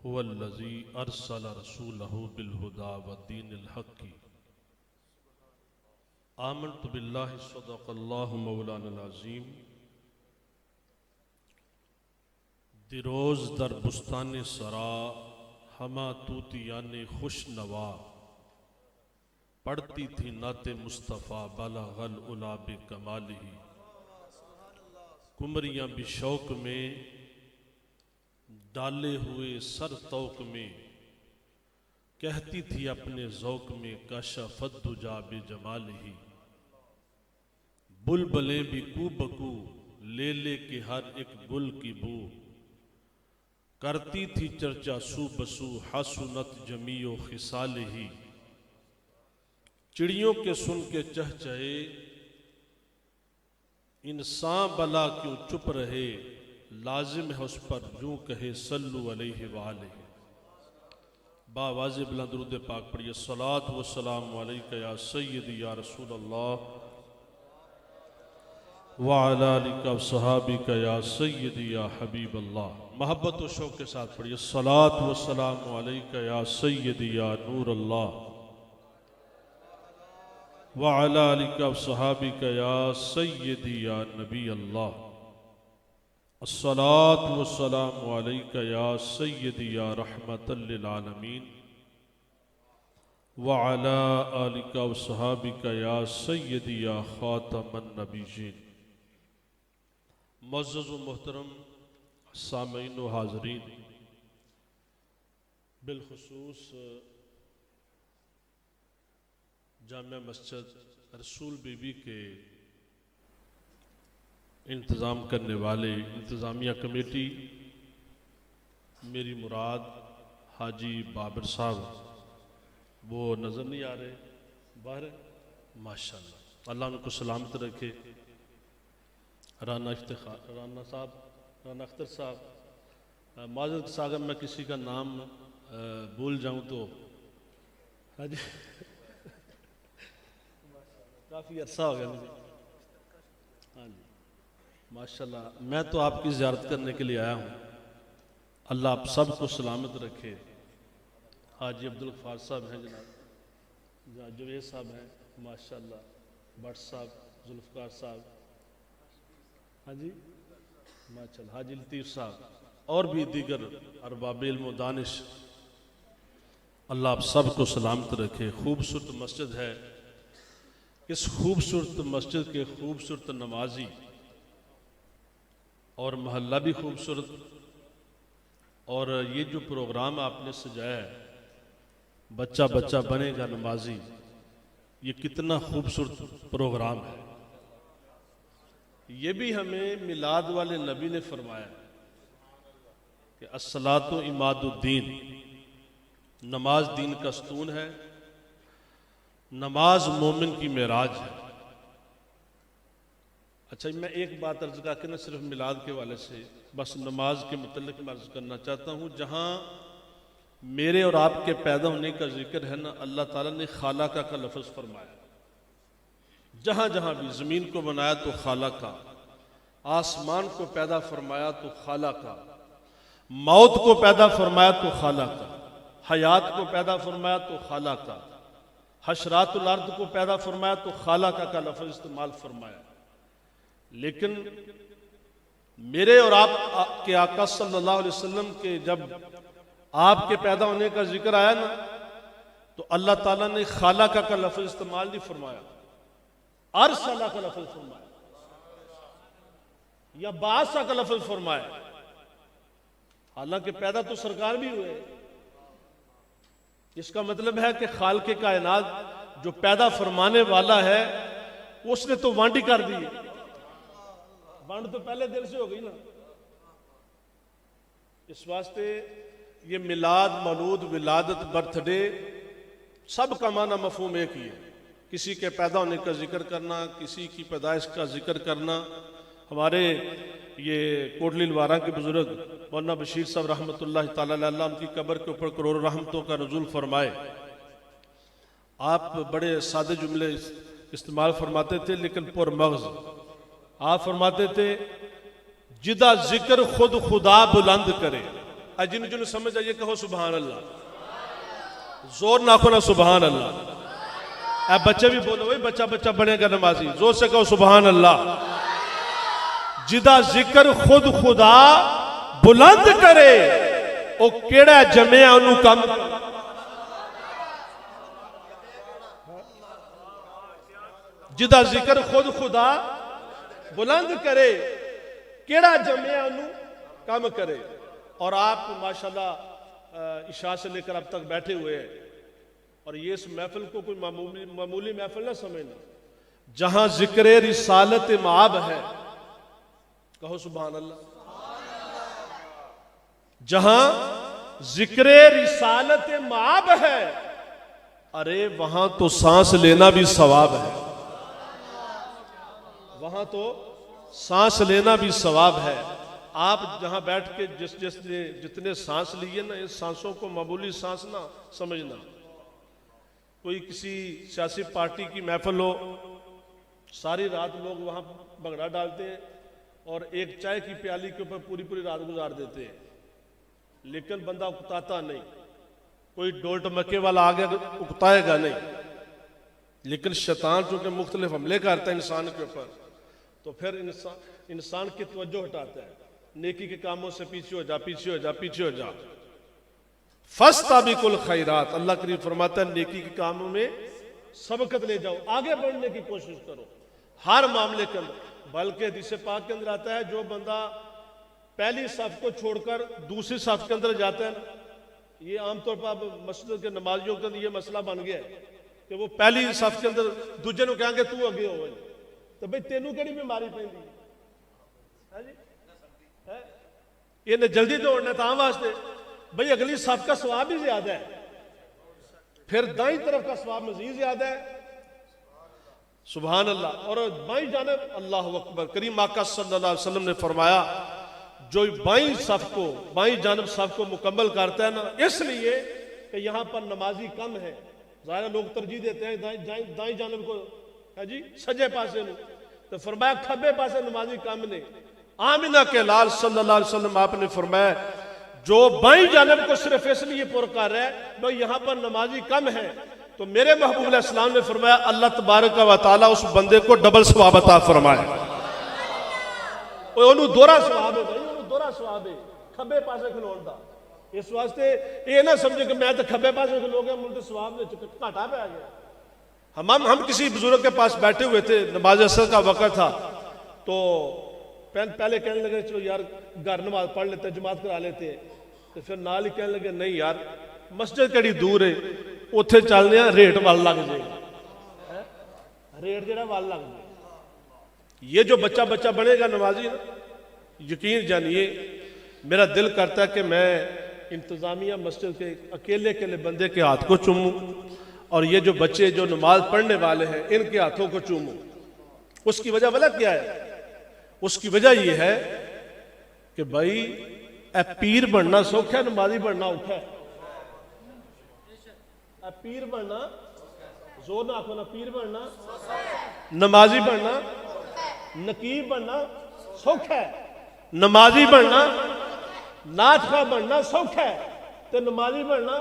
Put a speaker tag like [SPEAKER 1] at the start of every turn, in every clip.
[SPEAKER 1] हुवल्लज़ी अरसल रसूलहु बिलहुदा वद्दीनिल हक़्क़ि आमनतु बिल्लाहि सदक़ल्लाहु मौलाना अज़ीम। दिरोज़ दर बुस्तान सरा हमा तूतियाने खुश नवा, पढ़ती थी नाते मुस्तफ़ा बलगल उला बे कमालिही। कुमरियाँ भी शौक में डाले हुए सर तौक में, कहती थी अपने ज़ौक में कशफ़त दुजा बे जमालिही। बुलबुलें भी कू बकू ले ले के हर एक गुल की बू, करती थी चर्चा सू बसू हसुनत जमीओ खिसालिही। चिड़ियों के सुन के चहचहे इंसान भला क्यों चुप रहे, लाजिम है उस पर यूं कहे सल्लु अलैहि व आलिही। बावाज़े बुलंद दुरूद पाक पढ़िए। सलात व सलाम अलैका या सय्यदी या रसूल अल्लाह व अला आलिका व सहाबिका या सय्यदी या हबीब अल्लाह। मोहब्बत व शौक़ के साथ पढ़िए। सलात व सलाम अलैका या सय्यदी या नूर अल्लाह व अला आलिका व सहाबिका या सय्यदी या नबी अल्लाह। अस्सलात व सलाम अलैका या सय्यदी या रहमतल लिल आलमीन व अला आलिका व सहाबिका या सय्यदी या खातमन नबीयीन। मुअज़्ज़ज़ व मोहतरम सामीन व हाज़रीन, बिलखुसूस जामिया मस्जिद रसूल बीबी के इंतज़ाम करने वाले इंतज़ामिया कमेटी, मेरी मुराद हाजी बाबर साहब, वो नज़र नहीं आ रहे बाहर, माशाअल्लाह, अल्लाह उनको सलामत रखे। राना अख्तर साहब, माज़रत सागर मैं किसी का नाम भूल जाऊं तो हाजी काफ़ी अर्सा हो गया मुझे। हाँ जी, माशाल्लाह, मैं तो आपकी ज़ियारत करने के लिए आया हूँ। अल्लाह आप सबको सलामत रखे। हाजी अब्दुल गफ्फार साहब हैं जनाब, जुवेद साहब हैं माशाल्लाह, भट्ट साहब, जुल्फ़कार साहब, हाँ जी माशाल्लाह, हाजी लतीफ़ साहब और भी दीगर अरबाब इल्म व दानिश, अल्लाह आप सबको सलामत रखे। खूबसूरत मस्जिद है। इस खूबसूरत मस्जिद के खूबसूरत नमाजी और महल्ला भी खूबसूरत, और ये जो प्रोग्राम आपने सजाया है, बच्चा बच्चा बनेगा नमाजी, ये कितना खूबसूरत प्रोग्राम है। ये भी हमें मिलाद वाले नबी ने फरमाया कि अस्सलातु इमादुद्दीन, नमाज दीन का स्तून है, नमाज मोमिन की मेराज है। अच्छा, मैं एक बात अर्ज करके ना सिर्फ मिलाद के वाले से बस नमाज के मुतल्लिक़ मैं अर्ज करना चाहता हूँ। जहाँ मेरे और आपके पैदा होने का जिक्र है ना, अल्लाह ताला ने खालाका का लफ्ज़ फरमाया। जहाँ जहाँ भी ज़मीन को बनाया तो खालाका, आसमान को पैदा फरमाया तो खालाका, मौत को पैदा फरमाया तो खालाका, हयात को पैदा फरमाया तो खालाका, हशरातुल अर्द को पैदा फरमाया तो खालाका का लफ्ज़ इस्तेमाल फरमाया। लेकिन मेरे और आपके आका सल्लल्लाहु अलैहि वसल्लम के जब आपके पैदा होने का जिक्र आया ना, तो अल्लाह ताला ने खालाका का लफ्ज़ इस्तेमाल नहीं फरमाया, अरसला का लफ्ज़ फरमाया या बासा का लफ्ज़ फरमाया। हालांकि पैदा तो सरकार भी हुए। इसका मतलब है कि खालिक़े कायनात जो पैदा फरमाने वाला है, उसने तो वांडी कर दी। वांड तो पहले दिल से हो गई ना। इस वास्ते ये मिलाद, मौलूद, विलादत, बर्थडे, सब का माना मफहूम एक ही है। किसी के पैदा होने का जिक्र करना, किसी की पैदाइश का जिक्र करना। हमारे ये कोटली लवारा के बुजुर्ग मौलाना बशीर साहब रहमतुल्लाह ताला अलैह, उनकी कब्र के ऊपर करोड़ों रहमतों का नुज़ूल फरमाए। आप बड़े सादे जुमले इस्तेमाल फरमाते थे, लेकिन पुरमग़ज़ आप फरमाते थे, जिदा जिक्र खुद खुदा बुलंद करे, जिन जिन समझ आइए कहो सुभान अल्लाह, जोर ना खोना सुभान अल्लाह। बच्चे भी बोलो भाई, बच्चा बच्चा बनेगा नमाजी, जोर से कहो सुभान अल्लाह। जिदा जिक्र खुद खुदा बुलंद करे, ओ केड़ा जमया ओनू कम। जिदा जिक्र खुद खुदा बुलंद करे, केड़ा जमया ओनू कम करे। और आप माशाल्लाह इशा से लेकर अब तक बैठे हुए हैं, और ये इस महफिल को कोई मामूली महफिल ना समझना। जहां जिक्र रिसालत माब है, कहो सुभान अल्लाह। जहां जिक्र रिसालत माब है, अरे वहां तो सांस लेना भी सवाब है, वहां तो सांस लेना भी सवाब है। आप जहां बैठ के जितने सांस लिए ना, इस सांसों को मामूली सांस ना समझना। कोई किसी सियासी पार्टी की महफिल हो, सारी रात लोग वहां भंगड़ा डालते हैं और एक चाय की प्याली के ऊपर पूरी पूरी रात गुजार देते हैं, लेकिन बंदा उकताता नहीं। कोई डोल टमके वाला आ गया उकताएगा नहीं। लेकिन शैतान चूंकि मुख्तलिफ हमले करता है इंसान के ऊपर, तो फिर इंसान की तवज्जो हटाता है। नेकी के कामों से पीछे हो जा, पीछे हो जा, पीछे हो जा। फस्ताबिकुल खैरात, अल्लाह करीम फरमाता है नेकी के कामों में सबकत ले जाओ, आगे बढ़ने की कोशिश करो हर मामले के अंदर। बल्कि हदीस पाक के अंदर आता है, जो बंदा पहली सफ को छोड़कर दूसरी सफ के अंदर जाता है ना, ये आमतौर पर अब मस्जिद के नमाजियों के अंदर ये मसला बन गया है कि वो पहली सफ के अंदर दूजे को कहेंगे तू अगे हो, तो भाई तेनू केड़ी बीमारी पैंदी है जी, इन्हें जल्दी दौड़ना तां वास्ते भाई अगली सफ का स्वाब भी ज्यादा है, फिर दाई तरफ का स्वाब मजीद ज्यादा है। सुभान अल्लाह। और बाई जानिब अल्लाह अकबर, करीम आका सल्लल्लाहु अलैहि वसल्लम ने फरमाया, जो बाई सफ को, बाई जानिब सफ को मुकम्मल करता है ना, इसलिए कि यहां पर नमाजी कम है, ज़ाहिर लोग तरजीह देते हैं दाई जानिब को है जी, सजे पासे में, तो फरमाया खब्बे पासे नमाजी कम ने। आमिना के लाल सल्लल्लाहु अलैहि वसल्लम आपने फरमाया, जो बाई जानिब को सिर्फ इसलिए पुर कर रहा है भाई यहां पर नमाजी कम है, तो मेरे महबूब अलैहिस्सलाम ने फरमाया अल्लाह तबारक व तआला उस बंदे को डबल सवाब अता फरमाए। ओनू दोहरा सवाब है भाई, ओनू दोहरा सवाब है खब्बे पासे खलोण दा। इस वास्ते ये ना समझे कि मैं तो खब्बे पासे खलो गया, मुझे सवाब घाटा पे आ गया। हम किसी बुजुर्ग के पास बैठे हुए थे, नमाज असर का वक़्त था, तो पहले कहने लगे चलो यार घर नमाज पढ़ लेते, जमात करा लेते हैं, तो फिर नाल ही कहने लगे नहीं यार मस्जिद कड़ी दूर है, उत्थे चलने रेट वल लग जाए, रेट जरा वल लग जाए। ये जो बच्चा बच्चा बनेगा नमाजी ना, यकीन जानिए मेरा दिल करता है कि मैं इंतजामिया मस्जिद के अकेले अकेले बंदे के हाथ को चूमूं, और ये जो बच्चे जो नमाज पढ़ने वाले हैं इनके हाथों को चूमूं। उसकी वजह वाला क्या है? उसकी वजह यह है कि भाई पीर बनना सौखा है, नमाजी बनना औखा है। पीर बनना, जोर ना आखो ना, पीर बनना, नमाजी बनना, नकीब बनना सौखा है। नमाजी बनना, नाचखा बनना सौखा है, तो नमाजी बनना,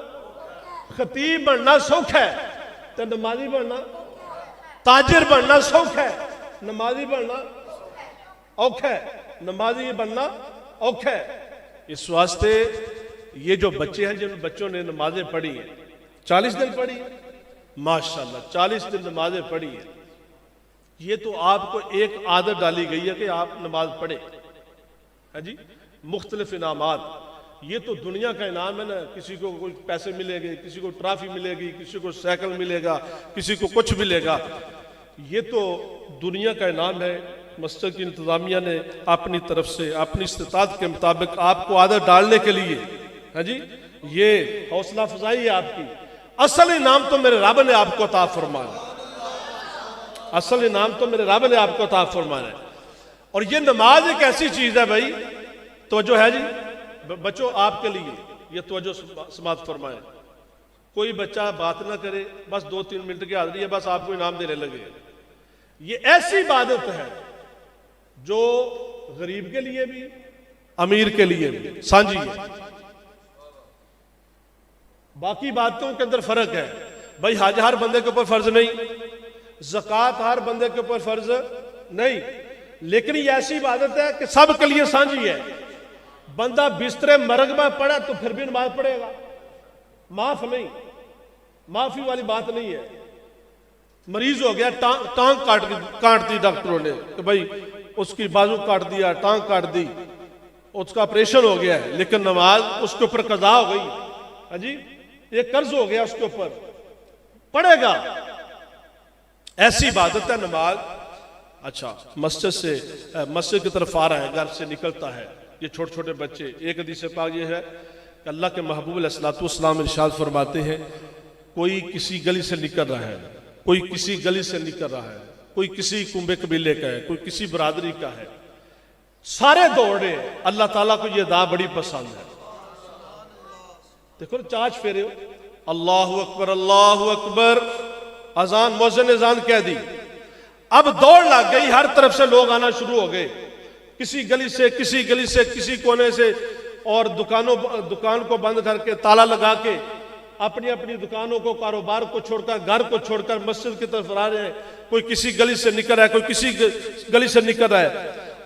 [SPEAKER 1] खतीब बनना सौखा है, तो नमाजी बनना, ताजिर बनना सौखा है, नमाजी बनना औखा है, नमाजी बनना औखा है। इस वास्ते ये जो बच्चे हैं, जिन बच्चों ने नमाजें पढ़ी हैं, 40 दिन पढ़ी है माशाल्लाह, 40 दिन नमाजें पढ़ी है, ये तो आपको एक आदत डाली गई है कि आप नमाज पढ़े है जी। मुख्तलिफ इनामात, ये तो दुनिया का इनाम है ना, किसी को कोई पैसे मिलेंगे, किसी को ट्रॉफी मिलेगी, किसी को साइकिल मिलेगा, किसी को कुछ मिलेगा, ये तो दुनिया का इनाम है। मस्जिद की इंतजामिया ने अपनी तरफ से अपनी इस्तिताअत के मुताबिक आपको आदत डालने के लिए है जी, ये हौसला अफजाई है आपकी। असल इनाम तो मेरे रब ने आपको अता फरमाया, असल इनाम तो मेरे रब ने आपको अता फरमाया। और ये नमाज एक ऐसी चीज है भाई, तवज्जो है जी बच्चों आपके लिए, ये तवज्जो समात फरमाए। कोई बच्चा बात ना करे, बस 2-3 मिनट की हाजिरी है, बस आपको इनाम देने लगे। ये ऐसी इबादत है जो गरीब के लिए भी, अमीर के लिए भी साझी है। बाकी बातों के अंदर फर्क है। भाई हज हर बंदे के ऊपर फर्ज नहीं, ज़कात हर बंदे के ऊपर फर्ज नहीं, लेकिन ये ऐसी इबादत है कि सब के लिए साझी है। बंदा बिस्तरे मरग में पड़ा तो फिर भी नमाज पढ़ेगा, माफ नहीं, माफी वाली बात नहीं है। मरीज हो गया, टांग काट दी डॉक्टरों ने कि भाई उसकी बाजू काट दिया, टांग काट दी, उसका ऑपरेशन हो गया है, लेकिन नमाज उसके ऊपर कज़ा हो गई। हाँ जी, ये कर्ज हो गया उसके ऊपर, पढ़ेगा। ऐसी इबादत है नमाज। अच्छा, मस्जिद की तरफ आ रहा है, घर से निकलता है, ये छोटे छोटे बच्चे। एक हदीस पाक ये है कि अल्लाह के महबूब अलैहिस्सलाम इरशाद फरमाते हैं, कोई किसी गली से निकल रहा है, कोई किसी गली से निकल रहा है, कोई किसी कुंबे कबीले का है, कोई किसी बरादरी का है, सारे दौड़े। अल्लाह ताला को ये अदा बड़ी पसंद है। देखो चाच फेरे, अल्लाहु अकबर, अल्लाहु अकबर, अजान, मौज़िन ने अजान कह दी। अब दौड़ लग गई, हर तरफ से लोग आना शुरू हो गए, किसी गली से किसी कोने से, और दुकान को बंद करके ताला लगा के अपनी अपनी दुकानों को, कारोबार को छोड़कर, घर को छोड़कर मस्जिद की तरफ आ रहे हैं। कोई किसी गली से निकल रहा है, कोई किसी गली से निकल रहा है,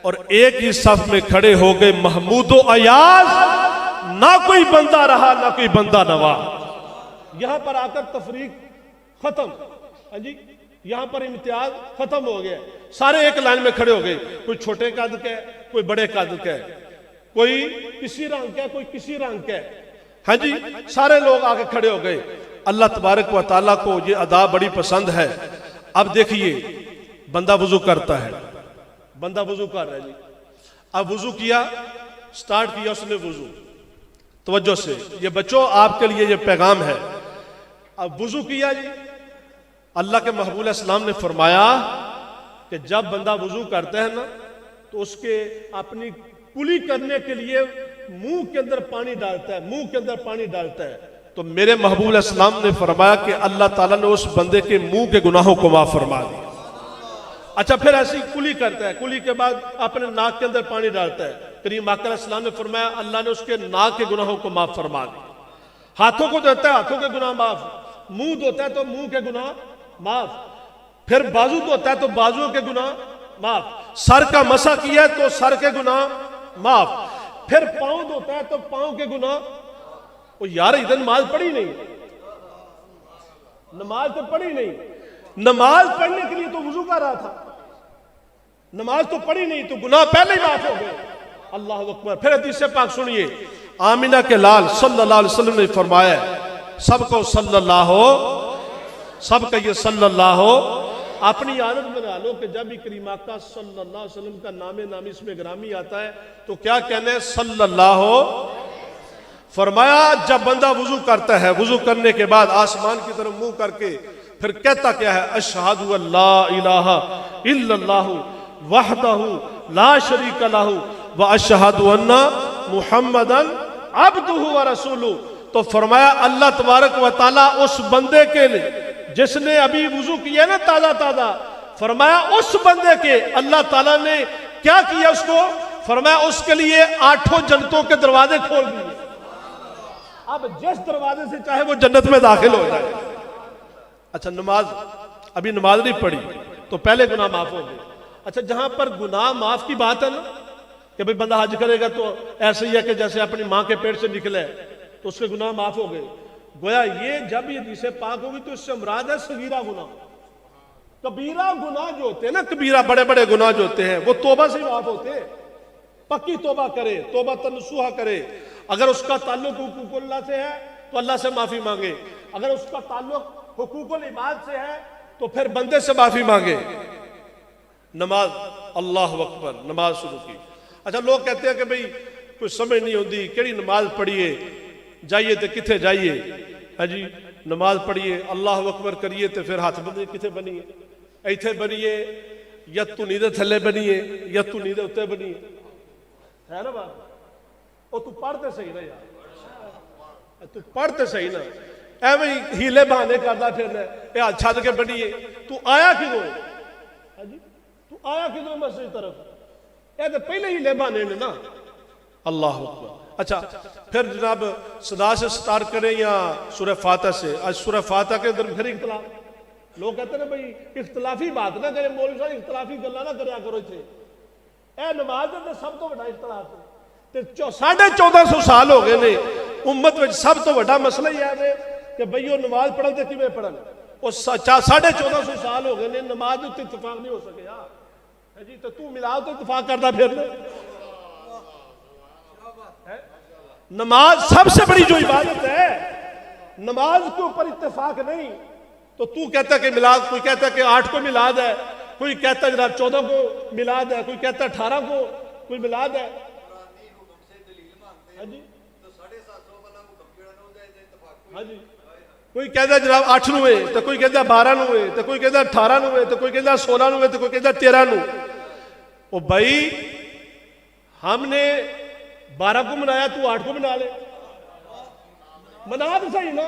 [SPEAKER 1] और एक ही सफ में खड़े हो गए महमूदो अयाज। ना कोई बंदा रहा, ना कोई बंदा नवा। यहां पर आकर तफरीक खत्म। हाँ जी, यहां पर इम्तियाज खत्म हो गया। सारे एक लाइन में खड़े हो गए, कोई छोटे कद का है, कोई बड़े कद का है, कोई किसी रंग का है, कोई किसी रंग का है। हाँ जी, सारे लोग आके खड़े हो गए। अल्लाह तबारक व तआला को ये अदा बड़ी पसंद है। अब देखिए, बंदा वुजू करता है, बंदा वुजू कर रहा है जी। अब वुजू किया, स्टार्ट किया उसने वुजू, तवज्जो से, ये बच्चों आपके लिए ये पैगाम है। अब वुजू किया जी, अल्लाह के महबूब अलैहिस्सलाम ने फरमाया कि जब बंदा वुजू करता है ना, तो उसके अपनी कुली करने के लिए मुंह के अंदर पानी डालता है, मुंह के अंदर पानी डालता है। तो मेरे महबूब अलैहिस्सलाम ने फरमाया कि अल्लाह ताला ने उस बंदे के मुंह के गुनाहों को माफ फरमा दिया। अच्छा, फिर ऐसी कुली करता है, कुली के बाद अपने नाक के अंदर पानी डालता है। करीम आका अलैहिस्सलाम ने फरमाया अल्लाह ने उसके नाक के गुनाहों को माफ फरमा दिया। हाथों को धोता है, हाथों के गुनाह माफ, मुंह धोता है तो मुंह के गुनाह माफ, फिर बाजू धोता है तो बाजुओं के गुनाह माफ, सर का मसा किया तो सर के गुनाह माफ, फिर पांव धोता है तो पांव के गुनाह। वो यार इधर नमाज पढ़ी नहीं, नमाज तो पढ़ी नहीं, नमाज पढ़ने के लिए तो वुजू कर रहा था, नमाज तो पढ़ी नहीं, तो गुनाह पहले ही माफ हो गए। अल्लाह अकबर। फिर हदीस पाक सुनिए, आमिना के लाल सल्लल्लाहु अलैहि वसल्लम ने फरमाया, सबको सल्लल्लाहु, सब कहिए सल्लल्लाहु। अपनी आदत बना लो कि जब भी करीम आका सल्लल्लाहु अलैहि वसल्लम का नामे नामी इसमें ग्रामी आता है तो क्या कहना है, सल्लल्लाहु। फरमाया जब बंदा वुजू करता है, वुजू करने के बाद आसमान की तरफ मुंह करके फिर कहता क्या है, अशहदु अल्ला इलाहा इल्लल्लाहु वहदहु ला शरीका लहु व अशहदु अन्ना मुहम्मदन अब्दुहु व रसूलुहु। तो फरमाया अल्लाह तबारक व तआला उस बंदे के लिए जिसने अभी वुजू किया ना ताजा ताजा, फरमाया उस बंदे के अल्लाह ताला ने क्या किया उसको, फरमाया उसके लिए 8 जन्नतों के दरवाजे खोल दिए। अब जिस दरवाजे से चाहे वो जन्नत में दाखिल हो जाए। अच्छा, नमाज अभी नमाज नहीं पढ़ी तो पहले गुनाह माफ हो गए। अच्छा, जहां पर गुनाह माफ की बात है ना कि भाई बंदा हज करेगा तो ऐसे ही है कि जैसे अपनी मां के पेट से निकले तो उसके गुनाह माफ हो गए। गोया ये जब ये हदीस पाक होगी तो इससे मुराद है सगीरा गुनाह। कबीरा गुनाह जो होते हैं ना, कबीरा बड़े बड़े गुनाह जो होते हैं वो तौबा से माफ होते हैं। पक्की तौबा करे, तौबा तनसूहा करे। अगर उसका ताल्लुक हुकूकुल्लाह से है तो अल्लाह से माफी मांगे, अगर उसका ताल्लुक हुकूकुल इबाद से है तो फिर बंदे से माफी मांगे। नमाज, अल्लाह अकबर, नमाज शुरू की। अच्छा, लोग कहते हैं कि भाई कुछ समझ नहीं होती, केड़ी नमाज पढ़िए, जाइए तो किथे जाइए, है जी, नमाज पढ़िए, अल्लाह अकबर करिए तो फिर हाथ बंदे किथे बनिए, इथे बनिए या तू नींदे थले बनिए या तू नींदे उत्ते बनिए, है ना बात। और तू पढ़ते सही ना यार, तू पढ़ते सही ना, एवं हीले बहाने करता फिर हाथ छड़ के बनिए। तू आया क्यों है जी, तू आया क्यों मस्जिद तरफ, ये तो पहले हीले बहाने ने ना। अल्लाह अकबर। अच्छा, फिर जनाब सदा से स्टार्ट करें या सूरह फातिहा से? आज सूरह फातिहा के अंदर फिर इख्तलाफ। लोग कहते हैं भाई इख्तलाफी बात ना करें, मौलवी साहब इख्तलाफी गल्लां ना करया करो इत्थे। ए नमाज दे सब तो बड़ा इख्तलाफ है ते 1450 साल हो गए ने उम्मत में। सब तो बड़ा मसला ही है कि भाई वो नमाज पढ़न ते किवें पढ़न। वो 1450 साल हो गए ने नमाज उत्ते इत्तफाक नहीं हो सकिया है जी। तो तू मिलाद तो इत्तफाक करदा फिर नमाज सबसे बड़ी जो इबादत है, नमाज के ऊपर इत्तेफाक नहीं। तो तू कहता कि मिलाद, कोई कहता कि 8 को मिलाद है, कोई कहता जनाब 14 को मिलाद है, कोई कहता 18 को कोई मिलाद है। हाँ जी, हाँ जी, कोई कहता जनाब 8 ਨੂੰ है, तो कोई कहता 12 ਨੂੰ है, तो कोई कहता 18 ਨੂੰ है, तो कोई कहता 16 ਨੂੰ है, तो कोई कहता 13 ਨੂੰ। ओ भाई हमने 12 को मनाया, तू 8 को मना ले, मना तो सही ना।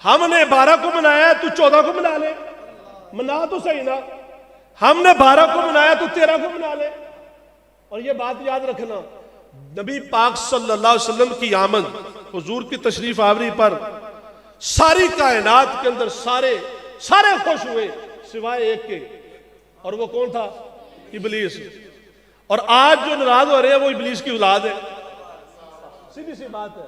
[SPEAKER 1] हमने 12 को मनाया, तू 14 को मना ले, मना तो सही ना। हमने 12 को मनाया, तू 13 को मना ले। और ये बात याद रखना, नबी पाक सल्लल्लाहु अलैहि वसल्लम की आमद, हुजूर की तशरीफ आवरी पर सारी कायनात के अंदर सारे खुश हुए सिवाय एक के, और वो कौन था? इबलीस। और आज जो नाराज हो रहे हैं वो इबलीस की औलाद है। सीधी सी बात है।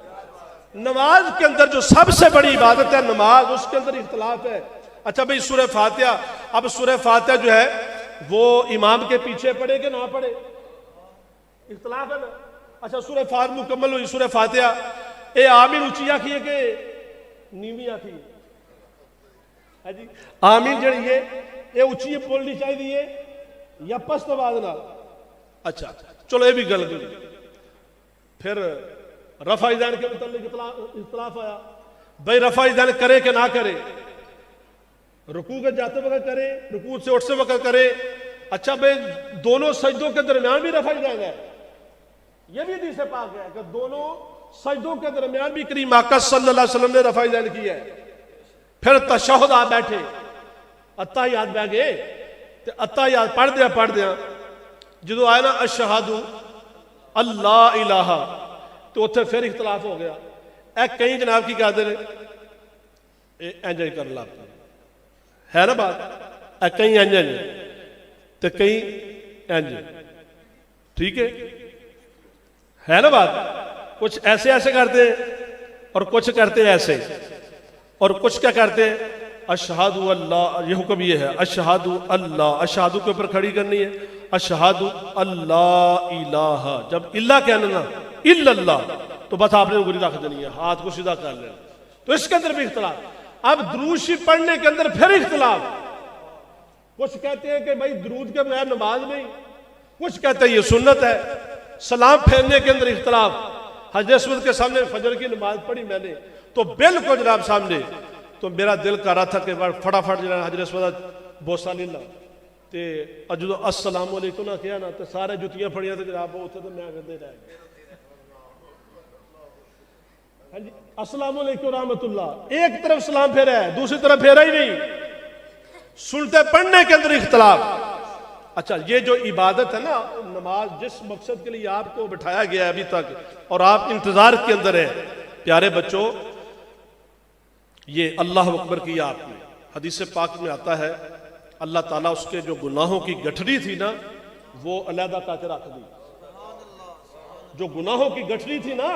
[SPEAKER 1] नमाज के अंदर जो सबसे बड़ी इबादत है नमाज, उसके अंदर इख्तलाफ है। अच्छा भाई सूरह फातिहा, अब सूरह फातिहा जो है वो इमाम के पीछे पढ़े कि ना पढ़े, इख्तलाफ है ना। अच्छा सूरह फातिहा मुकम्मल हुई, सूरह फातिहा ए आमीन ऊंची आखिए कि नीवी आखिए? है जी, आमीन जड़ी है ये ऊंची बोलनी चाहिए या पस्त आवाज नाल? अच्छा चलो ये भी गल करी। फिर रफा ईज़ान के मुतालिक इख्तलाफ आया, भाई रफा ईज़ान करे कि ना करे, रुकू के जाते वक्त करे, रुकू से उठते वक्त करे। अच्छा भाई दोनों सजदों के दरमियान भी रफा ईज़ान है, यह भी हदीस से पाक है कि दोनों सजदों के दरमियान भी करीम आका सल्लल्लाहु अलैहि वसल्लम ने रफा ईज़ान की है। फिर तशहुद आ बैठे, अत्ताहियात बह गए, तो अत्ताहियात पढ़ दिया जो आया ना अशहदु अल्लाह इलाहा, तो उत्थे फिर इख्तलाफ हो गया। ए कई जनाब की कहते हैं इंज कर ला है ना बात, ए कई इंज तो कई इंज, ठीक है ना बात। कुछ ऐसे करते हैं और कुछ करते हैं ऐसे, और कुछ क्या करते हैं अशहदु अल्लाह, ये हुक्म ये है अशहदु अल्लाह, अशहदु के ऊपर खड़ी करनी है, अशहदु अल्लाह इलाहा। जब इल्ला कहना ना इल्लल्लाह तो बस आपने उंगली रख देनी है, हाथ को सीधा कर लेना। तो इसके अंदर भी इख्तलाफ। अब दुरूद शरीफ पढ़ने के अंदर फिर इख्तलाफ। कुछ कहते हैं कि भाई दुरूद के बगैर नमाज नहीं, कुछ कहते हैं ये सुन्नत है। सलाम फेरने के अंदर इख्तलाफ। हजरत अस्वद के सामने फजर की नमाज पढ़ी मैंने, तो बिल्कुल जनाब सामने, तो मेरा दिल कर रहा था कि फटाफट जरा हजरत अस्वद बोसा ले ला, तो जो अस्सलाम वालेकुम ना किया ना, तो सारे जुतियां फड़ियां, तो जनाब उसे तो मैं कहते रह गया। हाँ जी, अस्सलाम वालेकुम रहमतुल्लाह, एक तरफ सलाम फेरा है, दूसरी तरफ फेरा ही नहीं। सुनते पढ़ने के अंदर इख्तलाफ। अच्छा ये जो इबादत है ना नमाज, जिस मकसद के लिए आपको बिठाया गया है अभी तक और आप इंतजार के अंदर है, प्यारे बच्चों, ये अल्लाह अकबर किया आपने। हदीस पाक में आता है अल्लाह ताला उसके जो गुनाहों की गठरी थी ना वो अलहदा करके रख दी। जो गुनाहों की गठरी थी ना,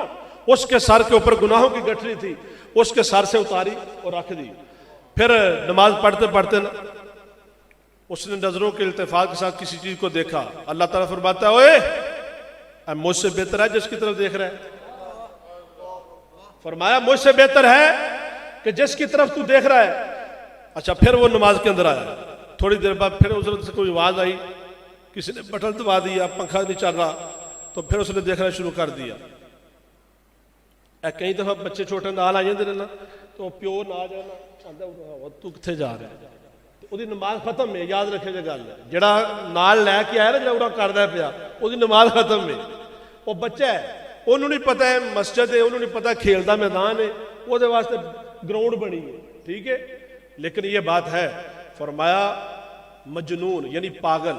[SPEAKER 1] उसके सर के ऊपर गुनाहों की गठरी थी, उसके सर से उतारी और रख दी। फिर नमाज पढ़ते पढ़ते ना उसने नजरों के इल्तिफात के साथ किसी चीज को देखा। अल्लाह ताला फरमाता है ओए मुझसे बेहतर है जिसकी तरफ देख रहा है। फरमाया मुझसे बेहतर है कि जिसकी तरफ तू देख रहा है। अच्छा फिर वो नमाज के अंदर आया, थोड़ी देर बाद फिर उससे कोई आवाज आई, किसी ने बटन दबा दिया, पंखा नहीं चल रहा, तो फिर उसने देखना शुरू कर दिया। कई दफा बच्चे छोटे नाल आ जाते ना, तो प्यो ना जाना तू कितने जा रहा है, ਉਹਦੀ नमाज खत्म है। याद रखे जो गल जरा नाल लैके आया ना, जो उरा करदा पिया ਉਹਦੀ नमाज खत्म है। वो बच्चा है, ਉਹਨੂੰ नहीं पता है मस्जिद है, ਉਹਨੂੰ नहीं पता खेल का मैदान है, ਉਹਦੇ वास्ते ग्राउंड बनी है, ठीक है। लेकिन ये बात है, फरमाया मजनून यानी पागल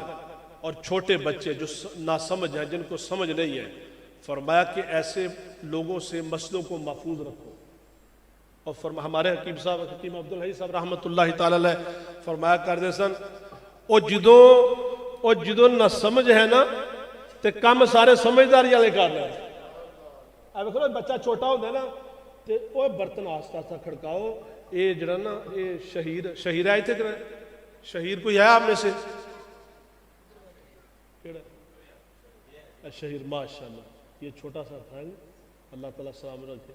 [SPEAKER 1] और छोटे बच्चे जो ना समझ है, जिनको समझ नहीं है,
[SPEAKER 2] फरमाया कि ऐसे लोगों से मसलों को महफूज रखो। और हमारे हकीम साहब हकीम अब्दुल हई साहब रहमतुल्लाह ताला अलैह फरमाया करते सन, ਉਹ ਜਦੋਂ ना समझ है ना तो काम सारे समझदारी वाले कर रहे हैं। अब देखो बच्चा छोटा होता है ना तो वह बर्तन आस्ता आस्ता खड़काओ, ये जरा ना ये शहीर है इतने शहीर कोई है आप में से शहीर माशाल्लाह, ये छोटा सा था, अल्लाह ताला सलाम रखे।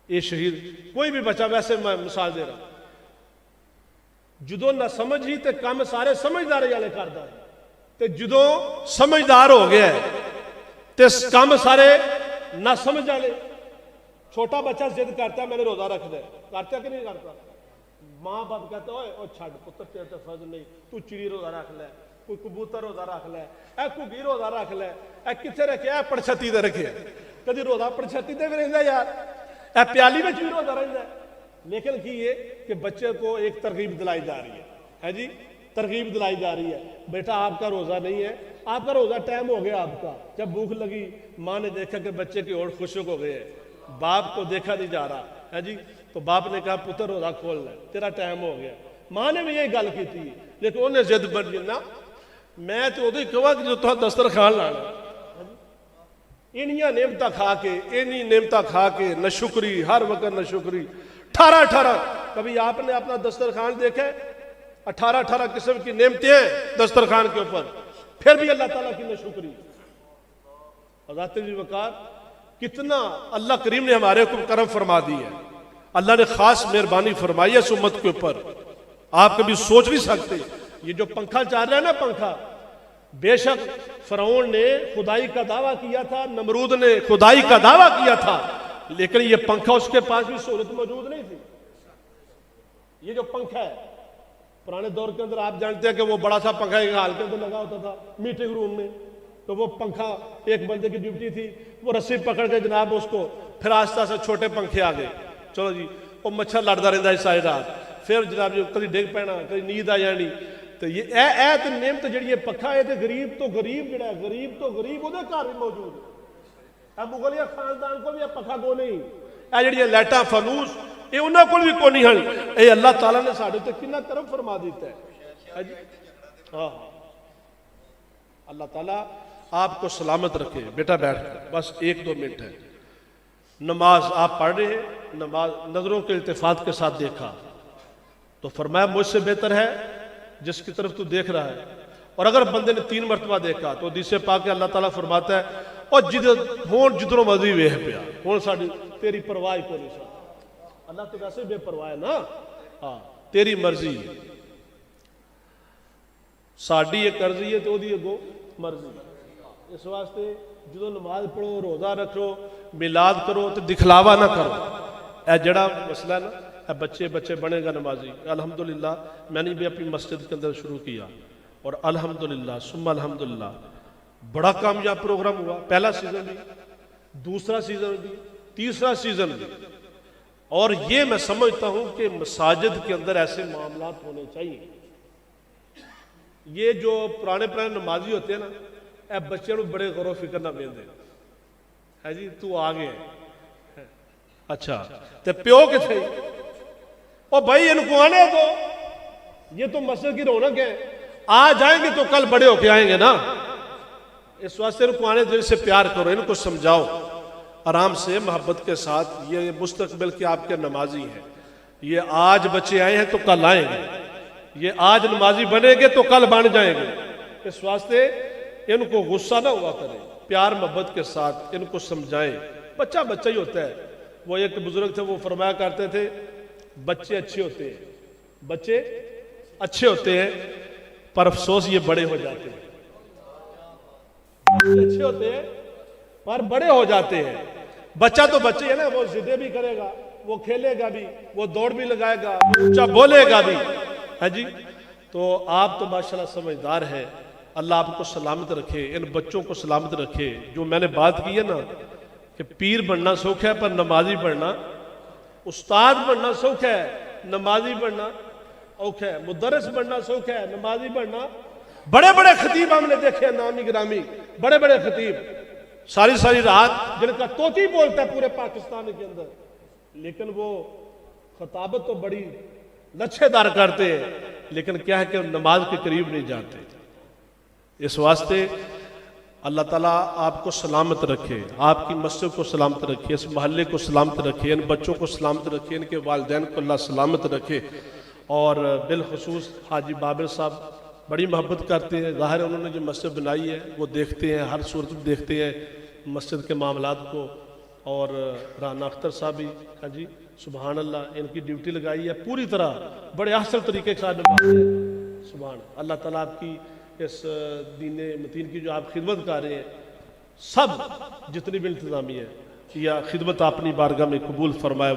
[SPEAKER 2] ये शहीर कोई भी बच्चा, वैसे मैं मिसाल दे रहा, ਜਦੋਂ ना समझ ही तो काम सारे समझदारी वाले करता है, तो जो समझदार हो गया तो काम सारे ना समझ वाले। छोटा बच्चा जिद करता है मैंने रोजा रख दे, करता कि नहीं करता? माँ बाप कहता है छड़ पुत्र तेरे तो फर्ज नहीं, तू चिड़ी रोजा रख ले, कोई कबूतर रोजा रख ले, घुगी रोजा रख ले, कितने रखे पड़छती ते रखे, कभी रोजा पड़छती ते भी रहिंदा यार, प्याली में भी रोजा रहिंदा। लेकिन की ये कि बच्चे को एक तरगीब दिलाई जा रही है जी, तरगीब दिलाई जा रही है, बेटा आपका रोजा नहीं है, आपका रोजा टाइम हो गया आपका। जब भूख लगी माँ ने देखा कि बच्चे की ओर खुशक हो गए, बाप को देखा नहीं जा रहा है जी, तो बाप ने कहा पुत्र रोजा खोल ले, तेरा टाइम हो गया। माँ ने भी यही गल की थी, लेकिन उन्हें जिद बन गई ना, मैं तो उदो ही कहा कि जो तुम दस्तरखान लाना, इनिया नेमत खा के, इन्नी नेमत खा के न शुक्री, हर वक्त न शुक्री, 18 कभी आपने अपना दस्तरखान देखा? 18 किस्म की नेमतें हैं दस्तरखान के ऊपर, फिर भी अल्लाह ताला की न शुक्री। हज़रत जी वकार कितना अल्लाह करीम ने हमारे ऊपर करम फरमा दी है, अल्लाह ने खास मेहरबानी फरमाई है इस उम्मत के ऊपर, आप कभी सोच नहीं सकते। ये जो पंखा चल रहा है ना, पंखा, बेशक फरौन ने खुदाई का दावा किया था, नमरूद ने खुदाई का दावा किया था, लेकिन ये पंखा उसके पास भी सहूलत मौजूद नहीं थी। ये जो पंखा है पुराने दौर के अंदर आप जानते हैं कि वो बड़ा सा पंखा एक हाल के अंदर लगा होता था मीटिंग रूम में, तो वो पंखा एक बंदे की ड्यूटी थी, वो रस्सी पकड़ के जनाब उसको, फिर आस्ता से छोटे पंखे आ गए, चलो जी वो मच्छर लड़ता रहता है सारी रात, फिर जनाब जो कभी डिग पैना कभी नींद आ जानी। तो ये तो नेमत जी पखा है, तो गरीब तो गरीब जड़ा गरीब तो गरीब वो घर भी मौजूद है। मुगलिया खानदान को भी पखा को नहीं, जी लाइटा फानूस ये उन्होंने को भी को नहीं हैं, ये अल्लाह ताला ने साढ़े तो कितना करम फरमा दिता है। हाँ, अल्लाह ताला आपको सलामत रखे। बेटा बैठ, बस 1-2 मिनट है। नमाज आप पढ़ रहे हैं, नमाज नजरों के इल्तिफात के साथ देखा तो फरमाया मुझसे बेहतर है जिसकी तरफ तू देख रहा है। और अगर बंदे ने 3 मरतबा देखा तो हदीसे पाक अल्लाह ताला फरमाता है और जिधरों मर्जी वेख पिया हुण साडी तेरी परवाह को नहीं। अल्लाह तो वैसे बेपरवाह है ना, हाँ तेरी मर्जी, साडी एक अर्जी है तो ओदी अगो मर्जी। इस वास्ते जो नमाज पढ़ो, रोजा रखो, मिलाद करो तो दिखलावा ना करो। यह जड़ा मसला है ना, बच्चे बच्चे बनेगा नमाजी। अल्हम्दुलिल्लाह मैंने भी अपनी मस्जिद के अंदर शुरू किया और अल्हम्दुलिल्लाह सुम्मा अल्हम्दुलिल्लाह बड़ा कामयाब प्रोग्राम हुआ। पहला सीजन भी, दूसरा सीजन भी, तीसरा सीजन भी। और ये मैं समझता हूं कि मसाजिद के अंदर ऐसे मामलात होने चाहिए। ये जो पुराने नमाजी होते हैं ना, ए बच्चों को बड़े गौर फिक्र ना देंगे है जी, तू आ गया अच्छा तो प्यो किथे, ओ भाई इनको आने दो, ये तो मस्जिद की रौनक है, आ जाएंगे तो कल बड़े होके आएंगे ना। इस वास्ते इनको आने दो, इनसे प्यार करो, इनको समझाओ आराम से मोहब्बत के साथ। ये मुस्तकबिल के आपके नमाजी हैं, ये आज बच्चे आए हैं तो कल आएंगे, ये आज नमाजी बनेंगे तो कल बन जाएंगे। इस वास्ते इनको गुस्सा ना हुआ करें, प्यार मोहब्बत के साथ इनको समझाएं। बच्चा बच्चा ही होता है। वो एक बुजुर्ग थे, वो फरमाया करते थे बच्चे अच्छे होते हैं, बच्चे अच्छे होते हैं पर अफसोस ये बड़े हो जाते हैं। बच्चे अच्छे होते हैं पर बड़े हो जाते हैं। बच्चा तो बच्चे है ना, वो जिदे भी करेगा, वो खेलेगा भी, वो दौड़ भी लगाएगा, ऊंचा बोलेगा भी है जी। तो आप तो माशाल्लाह समझदार है, अल्लाह आपको सलामत रखे, इन बच्चों को सलामत रखे। जो मैंने बात की है ना कि पीर बनना सौख है पर नमाजी बनना, उस्ताद बनना सौख है, नमाजी बनना औख है, मुदर्रिस बनना सौख है, नमाजी बनना। बड़े बड़े खतीब हमने देखे नामी गिरामी, बड़े बड़े खतीब सारी सारी रात जिनका तोती बोलता है पूरे पाकिस्तान के अंदर, लेकिन वो खताबत तो बड़ी लच्छेदार करते हैं, लेकिन क्या है कि नमाज के करीब नहीं जाते। इस वास्ते अल्लाह ताला आपको सलामत रखे, आपकी मस्जिद को सलामत रखे, इस मोहल्ले को सलामत रखे, इन बच्चों को सलामत रखे, इनके वालिदैन को अल्लाह सलामत रखे। और बिलखसूस हाजी बाबर साहब बड़ी मोहब्बत करते हैं, ज़ाहिर है उन्होंने जो मस्जिद बनाई है वो देखते हैं, हर सूरत में देखते हैं मस्जिद के मामलात को। और राना अख्तर साहब भी, हाँ जी सुबहान अल्लाह, इनकी ड्यूटी लगाई है पूरी तरह, बड़े अहसन तरीके के साथ निभाते हैं। सुबहान अल्लाह ताला आपकी इस दीन मतीन की जो आप खिदमत कर रहे हैं, सब जितनी भी इंतज़ामी है या खिदमत अपनी बारगाह में कबूल फरमाए।